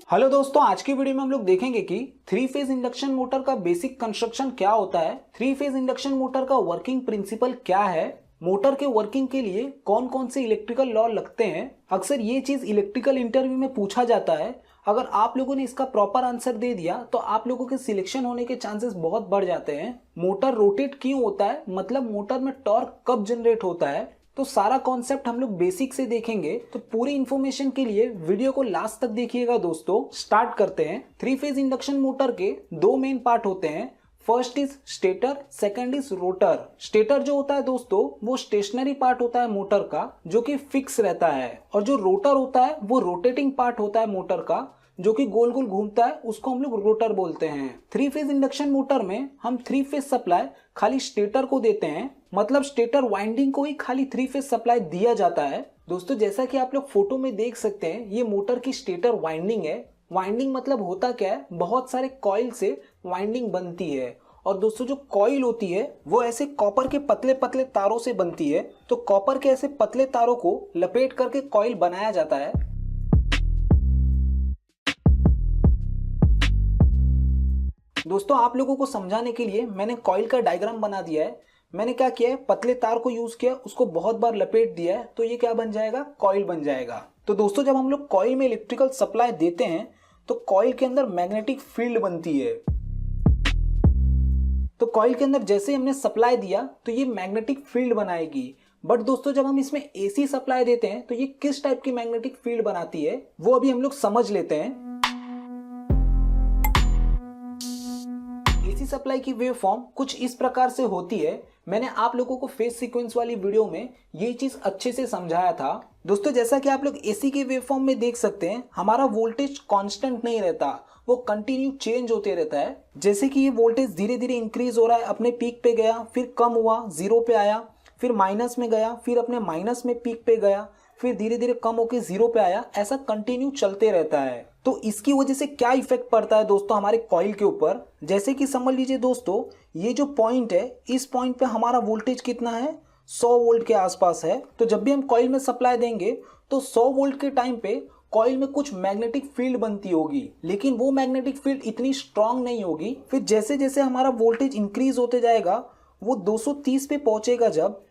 Hello दोस्तों, आज की वीडियो में हम लोग देखेंगे कि थ्री फेज इंडक्शन मोटर का बेसिक कंस्ट्रक्शन क्या होता है, थ्री फेज इंडक्शन मोटर का वर्किंग प्रिंसिपल क्या है, मोटर के वर्किंग के लिए कौन कौन से इलेक्ट्रिकल लॉ लगते हैं। अक्सर ये चीज इलेक्ट्रिकल इंटरव्यू में पूछा जाता है। अगर आप लोगों ने इसका प्रॉपर आंसर दे दिया तो आप लोगों के सिलेक्शन होने के चांसेस बहुत बढ़ जाते हैं। मोटर रोटेट क्यों होता है, मतलब मोटर में टॉर्क कब जनरेट होता है, तो सारा कॉन्सेप्ट हम लोग बेसिक से देखेंगे। तो पूरी इंफॉर्मेशन के लिए वीडियो को लास्ट तक देखिएगा। दोस्तों स्टार्ट करते हैं। थ्री फेज इंडक्शन मोटर के दो मेन पार्ट होते हैं। First is stator, second is rotor. Stator जो होता है दोस्तों वो स्टेशनरी पार्ट होता है मोटर का, जो कि फिक्स रहता है, और जो रोटर होता है वो रोटेटिंग पार्ट होता है मोटर का, जो कि गोल गोल घूमता है, उसको हम लोग रोटर बोलते हैं। थ्री फेज इंडक्शन मोटर में हम थ्री फेज सप्लाई खाली स्टेटर को देते हैं, मतलब स्टेटर वाइंडिंग को ही खाली थ्री फेज सप्लाई दिया जाता है। दोस्तों जैसा कि आप लोग फोटो में देख सकते हैं, ये मोटर की स्टेटर वाइंडिंग है। वाइंडिंग मतलब होता क्या है, बहुत सारे कॉइल से वाइंडिंग बनती है। और दोस्तों जो कॉइल होती है वो ऐसे कॉपर के पतले पतले तारों से बनती है। तो कॉपर के ऐसे पतले तारों को लपेट करके कॉइल बनाया जाता है। दोस्तों आप लोगों को समझाने के लिए मैंने कॉइल का डायग्राम बना दिया है। मैंने क्या किया है, पतले तार को यूज किया, उसको बहुत बार लपेट दिया है, तो ये क्या बन जाएगा, कॉइल बन जाएगा। तो दोस्तों जब हम लोग कॉइल में इलेक्ट्रिकल सप्लाई देते हैं तो कॉइल के अंदर मैग्नेटिक फील्ड बनती है। तो कॉइल के अंदर जैसे हमने सप्लाई दिया तो ये मैग्नेटिक फील्ड बनाएगी। बट दोस्तों जब हम इसमें एसी सप्लाई देते हैं तो ये किस टाइप की मैग्नेटिक फील्ड बनाती है वो अभी हम लोग समझ लेते हैं। एसी सप्लाई की वेव फॉर्म कुछ इस प्रकार से होती है। मैंने आप लोगों को फेज सीक्वेंस वाली वीडियो में ये चीज अच्छे से समझाया था। दोस्तों जैसा कि आप लोग एसी के वेव फॉर्म में देख सकते हैं, हमारा वोल्टेज कांस्टेंट नहीं रहता, वो कंटिन्यू चेंज होते रहता है। जैसे कि ये वोल्टेज धीरे धीरे इंक्रीज हो रहा है, अपने पीक पे गया, फिर कम हुआ, जीरो पे आया, फिर माइनस में गया, फिर अपने माइनस में पीक पे गया, फिर धीरे धीरे कम होकर जीरो पे आया, ऐसा कंटिन्यू चलते रहता है। तो इसकी वजह से क्या इफेक्ट पड़ता है दोस्तों हमारे कॉइल के ऊपर, जैसे कि समझ लीजिए दोस्तों, ये जो पॉइंट है, इस पॉइंट पे हमारा वोल्टेज कितना है, 100 वोल्ट के आसपास है। तो जब भी हम कॉइल में सप्लाई देंगे तो 100 वोल्ट के टाइम पे कॉइल में कुछ मैग्नेटिक फील्ड बनती होगी, लेकिन वो मैग्नेटिक फील्ड इतनी स्ट्रांग नहीं होगी। फिर जैसे जैसे हमारा वोल्टेज इंक्रीज होते जाएगा, वो 230 पे पहुंचेगा जब,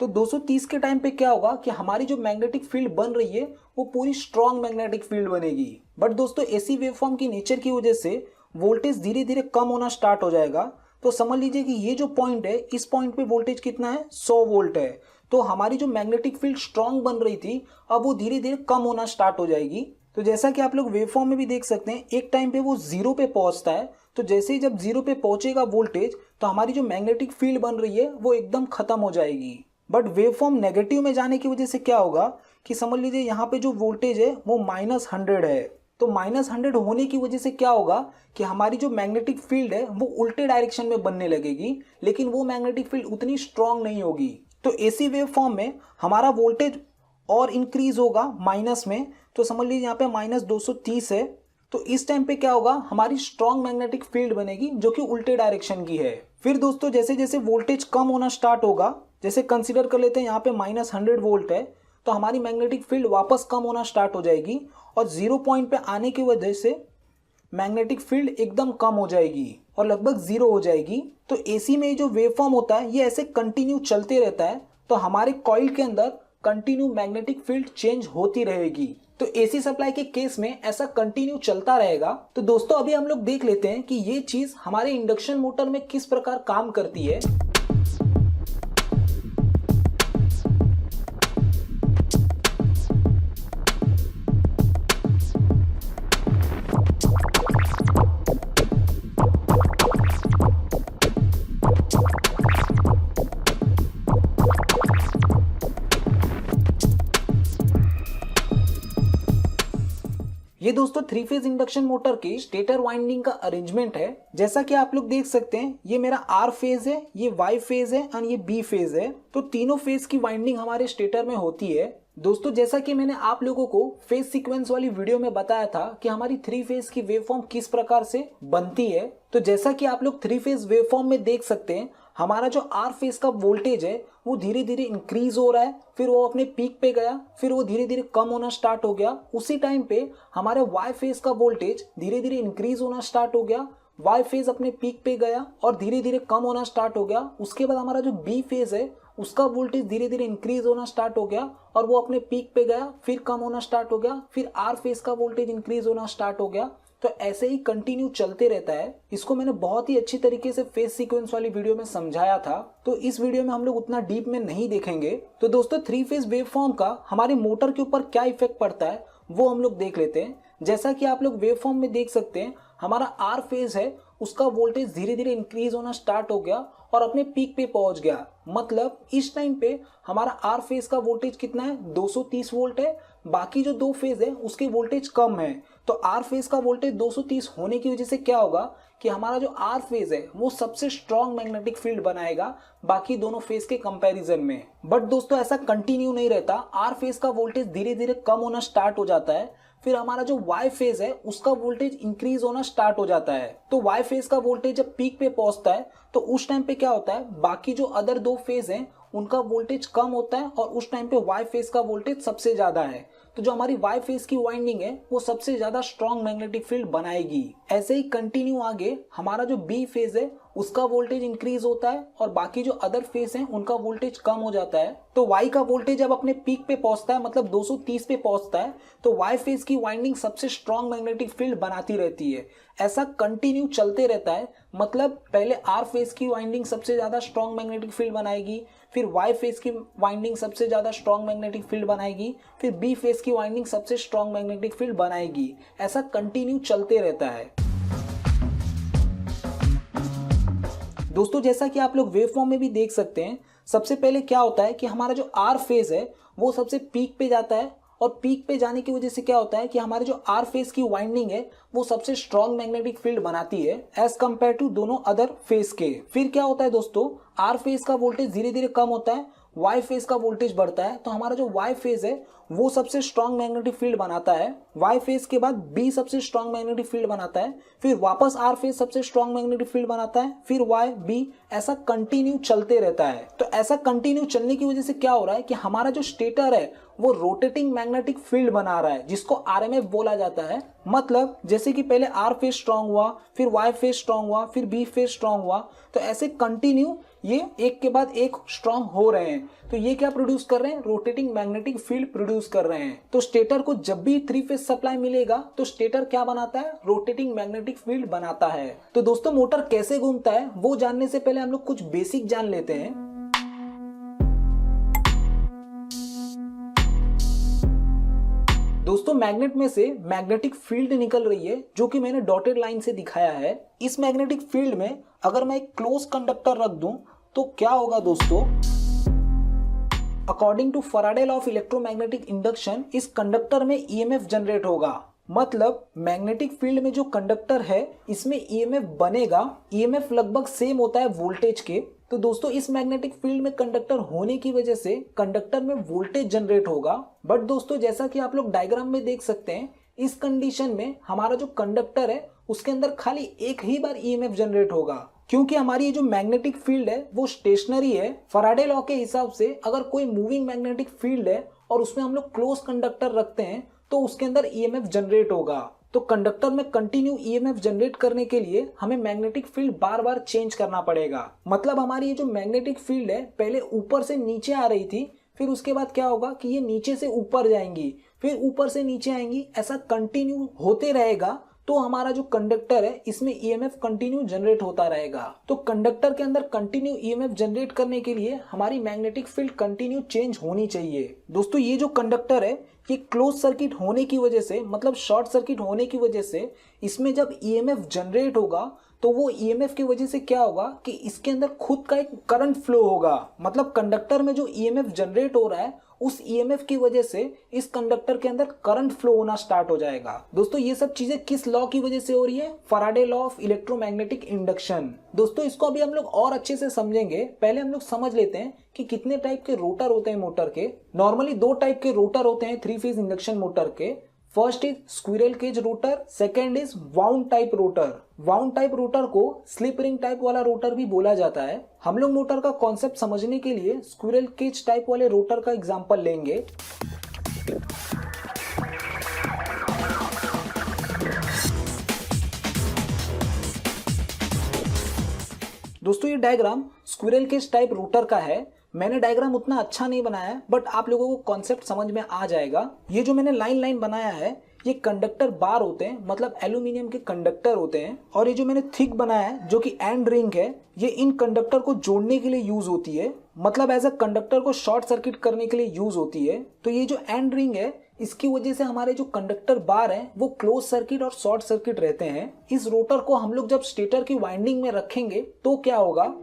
तो 230 के टाइम पे क्या होगा कि हमारी जो मैग्नेटिक फील्ड बन रही है वो पूरी स्ट्रांग मैग्नेटिक फील्ड बनेगी। बट दोस्तों एसी वेवफॉर्म की नेचर की वजह से वोल्टेज धीरे धीरे कम होना स्टार्ट हो जाएगा। तो समझ लीजिए कि ये जो पॉइंट है, इस पॉइंट पे वोल्टेज कितना है, 100 वोल्ट है। तो हमारी जो मैग्नेटिक फील्ड स्ट्रांग बन रही थी, अब वो धीरे धीरे कम होना स्टार्ट हो जाएगी। तो जैसा कि आप लोग वेवफॉर्म में भी देख सकते हैं, एक टाइम पे वो जीरो पे पहुंचता है। तो जैसे ही जब जीरो पे पहुंचेगा वोल्टेज, तो हमारी जो मैग्नेटिक फील्ड बन रही है वो एकदम खत्म हो जाएगी। बट वेवफॉर्म नेगेटिव में जाने की वजह से क्या होगा कि समझ लीजिए यहाँ पे जो वोल्टेज है वो -100 है। तो -100 होने की वजह से क्या होगा कि हमारी जो मैग्नेटिक फील्ड है वो उल्टे डायरेक्शन में बनने लगेगी, लेकिन वो मैग्नेटिक फील्ड उतनी स्ट्रांग नहीं होगी। तो एसी वेवफॉर्म में हमारा वोल्टेज और इंक्रीज होगा माइनस में। तो समझ लीजिए यहाँ पे -230 है। तो इस टाइम पे क्या होगा, हमारी स्ट्रांग मैग्नेटिक फील्ड बनेगी जो कि उल्टे डायरेक्शन की है। फिर दोस्तों जैसे जैसे वोल्टेज कम होना स्टार्ट होगा, जैसे कंसीडर कर लेते हैं यहाँ पे -100 वोल्ट है, तो हमारी मैग्नेटिक फील्ड वापस कम होना स्टार्ट हो जाएगी, और जीरो पॉइंट पे आने की वजह से मैग्नेटिक फील्ड एकदम कम हो जाएगी और लगभग जीरो हो जाएगी। तो एसी में जो वेवफॉर्म होता है ये ऐसे कंटिन्यू चलते रहता है। तो हमारे कॉइल के अंदर कंटिन्यू मैग्नेटिक फील्ड चेंज होती रहेगी। तो एसी सप्लाई के केस में ऐसा कंटिन्यू चलता रहेगा। तो दोस्तों अभी हम लोग देख लेते हैं कि ये चीज हमारे इंडक्शन मोटर में किस प्रकार काम करती है। ये दोस्तों थ्री फेज इंडक्शन मोटर की स्टेटर वाइंडिंग का अरेंजमेंट है। जैसा कि आप लोग देख सकते हैं, ये मेरा आर फेज है, ये वाई फेज है और ये बी फेज है। तो तीनों फेज की वाइंडिंग हमारे स्टेटर में होती है। दोस्तों जैसा कि मैंने आप लोगों को फेज सीक्वेंस वाली वीडियो में बताया था कि हमारी थ्री फेज की वेवफॉर्म किस प्रकार से बनती है, तो जैसा कि आप लोग थ्री फेज वेवफॉर्म में देख सकते हैं, हमारा जो आर फेज का वोल्टेज है वो धीरे धीरे इंक्रीज हो रहा है, फिर वो अपने पीक पे गया, फिर वो धीरे धीरे कम होना स्टार्ट हो गया। उसी टाइम पे हमारे वाई फेज का वोल्टेज धीरे धीरे इंक्रीज होना स्टार्ट हो गया, वाई फेज अपने पीक पे गया और धीरे धीरे कम होना स्टार्ट हो गया। उसके बाद हमारा जो बी फेज है उसका वोल्टेज धीरे धीरे इंक्रीज होना स्टार्ट हो गया और वो अपने पीक पे गया, फिर कम होना स्टार्ट हो गया, फिर आर फेज का वोल्टेज इंक्रीज होना स्टार्ट हो गया। तो ऐसे ही कंटिन्यू चलते रहता है। इसको मैंने बहुत ही अच्छी तरीके से फेज सीक्वेंस वाली वीडियो में समझाया था, तो इस वीडियो में हम लोग उतना डीप में नहीं देखेंगे। तो दोस्तों थ्री फेज वेवफॉर्म का हमारे मोटर के ऊपर क्या इफेक्ट पड़ता है वो हम लोग देख लेते हैं। जैसा कि आप लोग वेवफॉर्म में देख सकते हैं, हमारा आर फेज है उसका वोल्टेज धीरे धीरे इंक्रीज होना स्टार्ट हो गया और अपने पीक पे पहुंच गया। मतलब इस टाइम पे हमारा आर फेज का वोल्टेज कितना है, 230 वोल्ट है। बाकी जो दो फेज है उसके वोल्टेज कम है। तो आर फेज का वोल्टेज 230 होने की वजह से क्या होगा कि हमारा जो आर फेज है वो सबसे स्ट्रॉन्ग मैग्नेटिक फील्ड बनाएगा बाकी दोनों फेज के कंपैरिजन में। बट दोस्तों ऐसा कंटिन्यू नहीं रहता। आर फेज का वोल्टेज धीरे धीरे कम होना स्टार्ट हो जाता है, फिर हमारा जो वाई फेज है उसका वोल्टेज इंक्रीज होना स्टार्ट हो जाता है। तो वाई फेज का वोल्टेज जब पीक पे पहुंचता है तो उस टाइम पे क्या होता है, बाकी जो अदर दो फेज हैं उनका वोल्टेज कम होता है और उस टाइम पे वाई फेज का वोल्टेज सबसे ज्यादा है। तो जो हमारी वाई फेज की वाइंडिंग है वो सबसे ज्यादा स्ट्रॉन्ग मैग्नेटिक फील्ड बनाएगी। ऐसे ही कंटिन्यू आगे हमारा जो बी फेज है उसका वोल्टेज इंक्रीज होता है और बाकी जो अदर फेज हैं उनका वोल्टेज कम हो जाता है। तो वाई का वोल्टेज जब अपने पीक पे पहुंचता है, मतलब 230 पे पहुंचता है, तो वाई फेज की वाइंडिंग सबसे स्ट्रॉन्ग मैग्नेटिक फील्ड बनाती रहती है। ऐसा कंटिन्यू चलते रहता है। मतलब पहले आर फेज की वाइंडिंग सबसे ज्यादा स्ट्रॉन्ग मैग्नेटिक फील्ड बनाएगी, फिर वाई फेज की वाइंडिंग सबसे ज्यादा स्ट्रॉन्ग मैग्नेटिक फील्ड बनाएगी, फिर बी फेज की वाइंडिंग सबसे स्ट्रॉन्ग मैग्नेटिक फील्ड बनाएगी। ऐसा कंटिन्यू चलते रहता है। दोस्तों जैसा कि आप लोग वेवफॉर्म में भी देख सकते हैं, सबसे पहले क्या होता है कि हमारा जो आर फेज है वो सबसे पीक पे जाता है और पीक पे जाने की वजह से क्या होता है कि हमारे जो आर फेज की वाइंडिंग है वो सबसे स्ट्रॉन्ग मैग्नेटिक फील्ड बनाती है एज कंपेयर टू दोनों अदर फेज के। फिर क्या होता है दोस्तों, आर फेज का वोल्टेज धीरे धीरे कम होता है, वाई फेज का वोल्टेज बढ़ता है। तो हमारा जो वाई फेज है वो सबसे स्ट्रॉन्ग मैग्नेटिक फील्ड बनाता है। वाई फेज के बाद बी सबसे स्ट्रॉन्ग मैग्नेटिक फील्ड बनाता है, फिर वापस आर फेज सबसे स्ट्रॉन्ग मैग्नेटिक फील्ड बनाता है, फिर वाई बी, ऐसा कंटिन्यू चलते रहता है। तो ऐसा कंटिन्यू चलने की वजह से क्या हो रहा है कि हमारा जो स्टेटर है वो रोटेटिंग मैग्नेटिक फील्ड बना रहा है, जिसको आरएमएफ बोला जाता है। मतलब जैसे कि पहले आर फेज स्ट्रॉन्ग हुआ, फिर वाई फेज स्ट्रॉन्ग हुआ, फिर बी फेज स्ट्रॉन्ग हुआ, तो ऐसे कंटिन्यू ये एक के बाद एक स्ट्रॉन्ग हो रहे हैं। तो ये क्या प्रोड्यूस कर रहे हैं, रोटेटिंग मैग्नेटिक फील्ड प्रोड्यूस कर रहे हैं। तो स्टेटर को जब भी थ्री फेज सप्लाई मिलेगा तो स्टेटर क्या बनाता है, रोटेटिंग मैग्नेटिक फील्ड बनाता है। तो दोस्तों मोटर कैसे घूमता है वो जानने से पहले हम लोग कुछ बेसिक जान लेते हैं। दोस्तों मैग्नेट में से मैग्नेटिक फील्ड निकल रही है जो कि मैंने डॉटेड लाइन से दिखाया है। इस मैग्नेटिक फील्ड में अगर मैं एक क्लोज कंडक्टर रख दूं तो क्या होगा दोस्तों, according to Faraday law of electromagnetic induction इस कंडक्टर में ईएमएफ जनरेट होगा। मतलब मैग्नेटिक फील्ड में जो कंडक्टर है इसमें ईएमएफ बनेगा। ईएमएफ लगभग सेम होता है वोल्टेज के। तो दोस्तों इस मैग्नेटिक फील्ड में कंडक्टर होने की वजह से कंडक्टर में वोल्टेज जनरेट होगा। बट दोस्तों जैसा कि आप लोग डायग्राम में देख सकते हैं, इस कंडीशन में हमारा जो कंडक्टर है उसके अंदर खाली एक ही बार ईएमएफ जनरेट होगा, क्योंकि हमारी ये जो मैग्नेटिक फील्ड है वो स्टेशनरी है। फैराडे लॉ के हिसाब से अगर कोई मूविंग मैग्नेटिक फील्ड है और उसमें हम लोग क्लोज कंडक्टर रखते हैं तो उसके अंदर ईएमएफ जनरेट होगा। तो कंडक्टर में कंटिन्यू ईएमएफ जनरेट करने के लिए हमें मैग्नेटिक फील्ड बार बार चेंज करना पड़ेगा। मतलब हमारी ये जो मैग्नेटिक फील्ड है पहले ऊपर से नीचे आ रही थी, फिर उसके बाद क्या होगा कि ये नीचे से ऊपर जाएंगी, फिर ऊपर से नीचे आएंगी, ऐसा कंटिन्यू होते रहेगा। तो हमारा जो कंडक्टर है इसमें ईएमएफ कंटिन्यू जनरेट होता रहेगा। तो कंडक्टर के अंदर कंटिन्यू ईएमएफ जनरेट करने के लिए हमारी मैग्नेटिक फील्ड कंटिन्यू चेंज होनी चाहिए। दोस्तों ये जो कंडक्टर है ये क्लोज सर्किट होने की वजह से, मतलब शॉर्ट सर्किट होने की वजह से इसमें जब ईएमएफ जनरेट होगा तो वो ईएमएफ की वजह से क्या होगा कि इसके अंदर खुद का एक करंट फ्लो होगा। मतलब कंडक्टर में जो ईएमएफ जनरेट हो रहा है उस ईएमएफ की वजह से इस कंडक्टर के अंदर करंट फ्लो होना स्टार्ट हो जाएगा। दोस्तों ये सब चीजें किस लॉ की वजह से हो रही है, Faraday law of electromagnetic induction. दोस्तों इसको अभी हम लोग और अच्छे से समझेंगे। पहले हम लोग समझ लेते हैं कि कितने टाइप के रोटर होते हैं मोटर के। नॉर्मली दो टाइप के रोटर होते हैं थ्री फेज इंडक्शन मोटर के। First is squirrel cage rotor, second is wound type rotor. Wound type rotor को स्लिप रिंग टाइप वाला रोटर भी बोला जाता है। हम लोग मोटर का कॉन्सेप्ट समझने के लिए स्क्विरल केज टाइप वाले रोटर का एग्जांपल लेंगे। दोस्तों ये diagram squirrel cage type rotor का है। मैंने डायग्राम उतना अच्छा नहीं बनाया है, बट आप लोगों को कॉन्सेप्ट समझ में आ जाएगा। ये जो मैंने लाइन लाइन बनाया है ये कंडक्टर बार होते हैं, मतलब एल्यूमिनियम के कंडक्टर होते हैं। और ये जो मैंने थिक बनाया है जो कि एंड रिंग है, ये इन कंडक्टर को जोड़ने के लिए यूज होती है, मतलब एज अ कंडक्टर को शॉर्ट सर्किट करने के लिए यूज होती है। तो ये जो एंड रिंग है इसकी वजह से हमारे जो कंडक्टर बार हैं वो क्लोज सर्किट और शॉर्ट सर्किट रहते हैं। इस रोटर को हम लोग जब स्टेटर की वाइंडिंग में रखेंगे तो क्या होगा।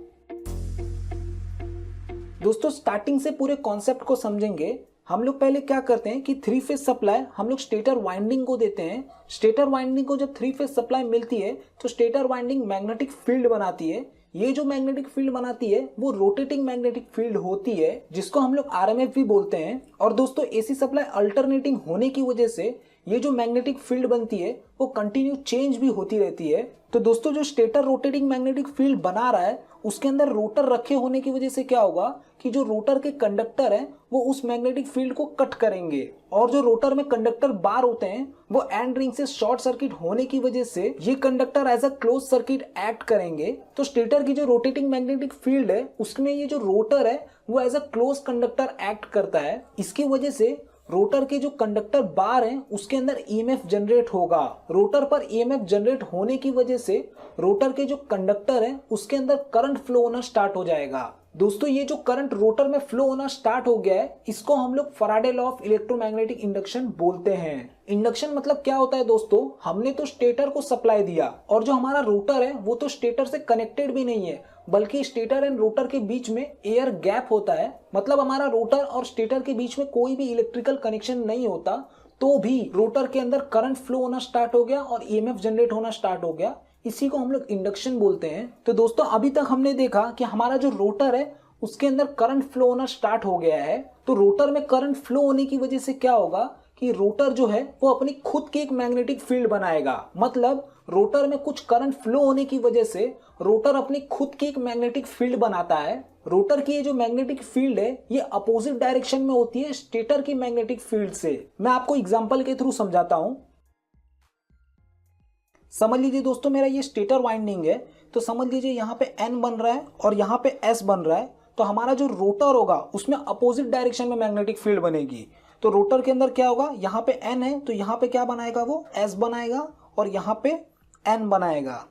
दोस्तों स्टार्टिंग से पूरे कॉन्सेप्ट को समझेंगे। हम लोग पहले क्या करते हैं कि 3 फेज सप्लाई हम लोग स्टेटर वाइंडिंग को देते हैं। स्टेटर वाइंडिंग को जब 3 फेज सप्लाई मिलती है तो स्टेटर वाइंडिंग मैग्नेटिक फील्ड बनाती है। ये जो मैग्नेटिक फील्ड बनाती है वो रोटेटिंग मैग्नेटिक फील्ड होती है, जिसको हम लोग आरएमएफ भी बोलते हैं। और दोस्तों एसी सप्लाई अल्टरनेटिंग होने की वजह से ये जो मैग्नेटिक फील्ड बनती है वो कंटिन्यू चेंज भी होती रहती है। तो दोस्तों जो स्टेटर रोटेटिंग मैग्नेटिक फील्ड बना रहा है उसके अंदर रोटर रखे होने की वजह से क्या होगा कि जो रोटर के कंडक्टर हैं वो उस मैग्नेटिक फील्ड को कट करेंगे। और जो रोटर में कंडक्टर बार होते हैं वो एंड रिंग से शॉर्ट सर्किट होने की वजह से ये conductor as a close circuit act करेंगे। तो स्टेटर की जो रोटेटिंग मैग्नेटिक फील्ड है उसमें ये जो रोटर है वो as a close conductor act करता है। इसकी वजह से रोटर के जो कंडक्टर बार हैं उसके अंदर ईएमएफ जनरेट होगा। रोटर पर ईएमएफ जनरेट होने की वजह से रोटर के जो कंडक्टर हैं उसके अंदर करंट फ्लो होना स्टार्ट हो जाएगा। दोस्तों ये जो करंट रोटर में फ्लो होना स्टार्ट हो गया है इसको हम लोग Faraday law of electromagnetic induction बोलते हैं। इंडक्शन मतलब क्या होता है दोस्तों, हमने तो स्टेटर को सप्लाई दिया और जो हमारा रोटर है वो तो स्टेटर से कनेक्टेड भी नहीं है, बल्कि स्टेटर एंड रोटर के बीच में एयर गैप होता है। मतलब हमारा रोटर और स्टेटर के बीच में कोई भी इलेक्ट्रिकल कनेक्शन नहीं होता, तो भी रोटर के अंदर करंट फ्लो होना स्टार्ट हो गया और ईएमएफ जनरेट होना स्टार्ट हो गया। इसी को हम लोग इंडक्शन बोलते हैं। तो दोस्तों अभी तक हमने देखा कि हमारा जो रोटर है उसके अंदर करंट फ्लो होना स्टार्ट हो गया है। तो रोटर में करंट फ्लो होने की वजह से क्या होगा कि रोटर जो है वो अपनी खुद की एक मैग्नेटिक फील्ड बनाएगा। मतलब रोटर में कुछ करंट फ्लो होने की वजह से रोटर अपनी खुद की एक मैग्नेटिक फील्ड बनाता है। रोटर की ये जो मैग्नेटिक फील्ड है ये अपोजिट डायरेक्शन में होती है स्टेटर की मैग्नेटिक फील्ड से। मैं आपको एग्जांपल के थ्रू समझाता हूं। समझ लीजिए दोस्तों मेरा ये स्टेटर वाइंडिंग है, तो समझ लीजिए यहाँ पे N बन रहा है और यहाँ पे S बन रहा है। तो हमारा जो रोटर होगा उसमें अपोजिट डायरेक्शन में मैग्नेटिक फील्ड बनेगी। तो रोटर के अंदर क्या होगा, यहाँ पे N है तो यहाँ पे क्या बनाएगा, वो S बनाएगा और यहाँ पे N बनाएगा।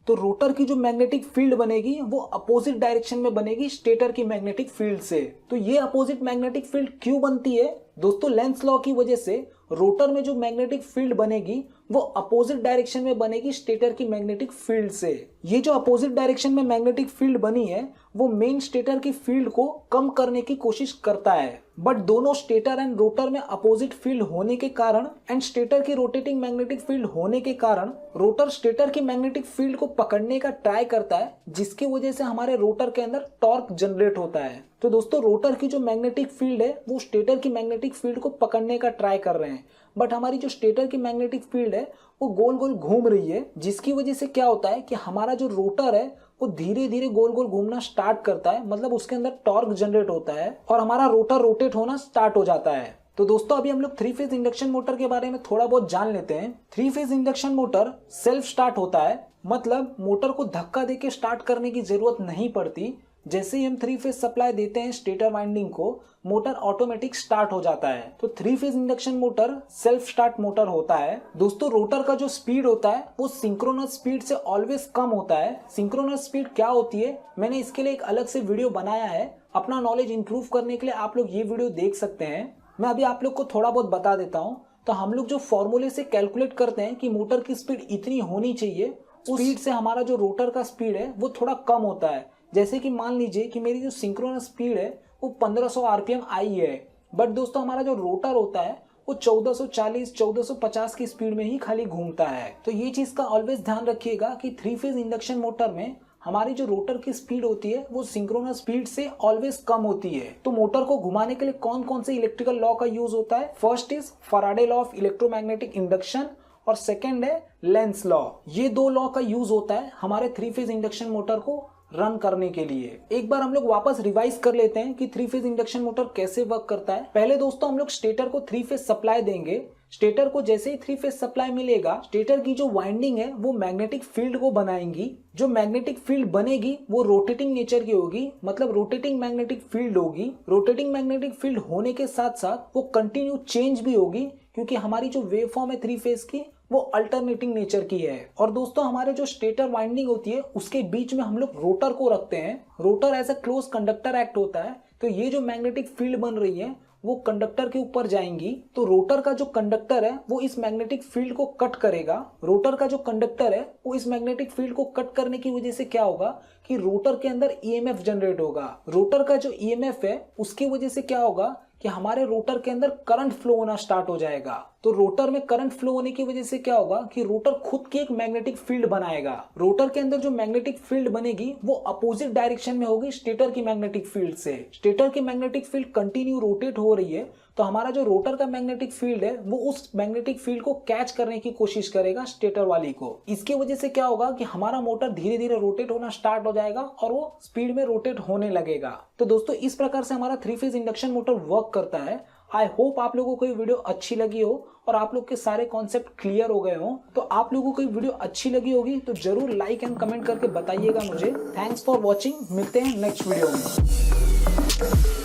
तो रोटर की जो मैग्नेटिक फील्ड बनेगी वो अपोजिट डायरेक्शन में बनेगी स्टेटर की मैग्नेटिक फील्ड से। तो ये अपोजिट मैग्नेटिक फील्ड क्यों बनती है दोस्तों, लेंस लॉ की वजह से रोटर में जो मैग्नेटिक फील्ड बनेगी वो अपोजिट डायरेक्शन में बनेगी स्टेटर की मैग्नेटिक फील्ड से। ये जो अपोजिट डायरेक्शन में मैग्नेटिक फील्ड बनी है वो मेन स्टेटर की फील्ड को कम करने की कोशिश करता है। बट दोनों स्टेटर एंड रोटर में अपोजिट फील्ड होने के कारण एंड स्टेटर की रोटेटिंग मैग्नेटिक फील्ड होने के कारण रोटर स्टेटर की मैग्नेटिक फील्ड को पकड़ने का ट्राई करता है, जिसकी वजह से हमारे रोटर के अंदर टॉर्क जनरेट होता है। तो दोस्तों रोटर की जो मैग्नेटिक फील्ड है वो स्टेटर की मैग्नेटिक फील्ड को पकड़ने का ट्राई कर रहे हैं, बट हमारी जो स्टेटर की मैग्नेटिक फील्ड है वो गोल गोल घूम रही है, जिसकी वजह से क्या होता है कि हमारा जो रोटर है वो धीरे धीरे गोल गोल घूमना स्टार्ट करता है। मतलब उसके अंदर टॉर्क जनरेट होता है और हमारा रोटर रोटेट होना स्टार्ट हो जाता है। तो दोस्तों अभी हम लोग 3 फेज इंडक्शन मोटर के बारे में थोड़ा बहुत जान लेते हैं। 3 phase induction motor self start होता है, मतलब मोटर को धक्का देके स्टार्ट करने की जरूरत नहीं पड़ती। जैसे ही हम 3 फेज सप्लाई देते हैं स्टेटर वाइंडिंग को, मोटर ऑटोमेटिक स्टार्ट हो जाता है। तो 3 phase induction motor self start motor होता है। दोस्तों रोटर का जो स्पीड होता है वो सिंक्रोनस स्पीड से ऑलवेज कम होता है। सिंक्रोनस स्पीड क्या होती है, मैंने इसके लिए एक अलग से वीडियो बनाया है। अपना नॉलेज इंप्रूव करने के लिए आप लोग ये वीडियो देख सकते हैं। मैं अभी आप लोग को थोड़ा बहुत बता देता हूँ। तो हम लोग जो फॉर्मूले से कैलकुलेट करते हैं कि मोटर की स्पीड इतनी होनी चाहिए, उस स्पीड से हमारा जो रोटर का स्पीड है वो थोड़ा कम होता है। जैसे कि मान लीजिए कि मेरी जो सिंक्रोनस स्पीड है वो 1500 आरपीएम आई है, बट दोस्तों हमारा जो रोटर होता है वो 1440 1450 की स्पीड में ही खाली घूमता है। तो ये चीज का ऑलवेज ध्यान रखिएगा कि 3 फेज इंडक्शन मोटर में हमारी जो रोटर की स्पीड होती है वो सिंक्रोनस स्पीड से ऑलवेज कम होती है। तो मोटर को घुमाने के लिए कौन कौन से इलेक्ट्रिकल लॉ का यूज होता है? First is Faraday law of electromagnetic induction और सेकंड है लेंस लॉ। ये दो लॉ का यूज होता है हमारे 3 फेज इंडक्शन मोटर को रन करने के लिए। एक बार हम लोग वापस रिवाइज कर लेते हैं कि 3 फेज इंडक्शन मोटर कैसे वर्क करता है। पहले दोस्तों हम लोग स्टेटर को 3 फेज सप्लाई देंगे। स्टेटर को जैसे ही 3 फेज सप्लाई मिलेगा, स्टेटर की जो वाइंडिंग है वो मैग्नेटिक फील्ड को बनाएंगी। जो मैग्नेटिक फील्ड बनेगी वो रोटेटिंग नेचर की होगी, मतलब रोटेटिंग मैग्नेटिक फील्ड होगी। रोटेटिंग मैग्नेटिक फील्ड होने के साथ साथ वो कंटिन्यू चेंज भी होगी, क्योंकि हमारी जो वेव फॉर्म है 3 फेज की वो अल्टरनेटिंग नेचर की है। और दोस्तों हमारे जो स्टेटर वाइंडिंग होती है उसके बीच में हम लोग रोटर को रखते हैं। Rotor as a close conductor act होता है, तो ये जो मैग्नेटिक फील्ड बन रही है वो कंडक्टर के ऊपर जाएंगी। तो रोटर का जो कंडक्टर है वो इस मैग्नेटिक फील्ड को कट करेगा। रोटर का जो कंडक्टर है वो इस मैग्नेटिक फील्ड को कट करने की वजह से क्या होगा कि रोटर के अंदर ईएमएफ जनरेट होगा। रोटर का जो ईएमएफ है उसकी वजह से क्या होगा कि हमारे रोटर के अंदर करंट फ्लो होना स्टार्ट हो जाएगा। तो रोटर में करंट फ्लो होने की वजह से क्या होगा कि रोटर खुद की एक मैग्नेटिक फील्ड बनाएगा। रोटर के अंदर जो मैग्नेटिक फील्ड बनेगी वो अपोजिट डायरेक्शन में होगी स्टेटर की मैग्नेटिक फील्ड से। स्टेटर की मैग्नेटिक फील्ड कंटिन्यू रोटेट हो रही है, तो हमारा जो रोटर का मैग्नेटिक फील्ड है वो उस मैग्नेटिक फील्ड को कैच करने की कोशिश करेगा स्टेटर वाली को। इसकी वजह से क्या होगा कि हमारा मोटर धीरे धीरे रोटेट होना स्टार्ट हो जाएगा और वो स्पीड में रोटेट होने लगेगा। तो दोस्तों इस प्रकार से हमारा 3 फेज इंडक्शन मोटर वर्क करता है। आई होप आप लोगों को ये वीडियो अच्छी लगी हो और आप लोग के सारे कॉन्सेप्ट क्लियर हो गए हो। तो आप लोगों को ये वीडियो अच्छी लगी होगी तो जरूर लाइक एंड कमेंट करके बताइएगा मुझे। थैंक्स फॉर वॉचिंग, मिलते हैं नेक्स्ट वीडियो में।